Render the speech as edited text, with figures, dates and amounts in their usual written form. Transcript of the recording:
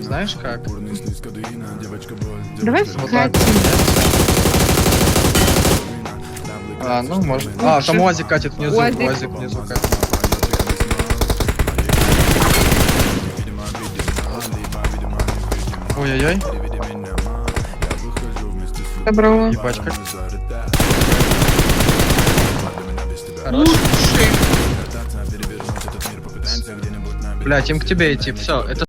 Знаешь как? Давай Вот так. вкатим. А, ну может. А, там УАЗик катит внизу, УАЗик. УАЗик внизу катит. Ой-ой-ой, Добро. ебать как. Хорош. Лучше. Бля, им к тебе идти, все, это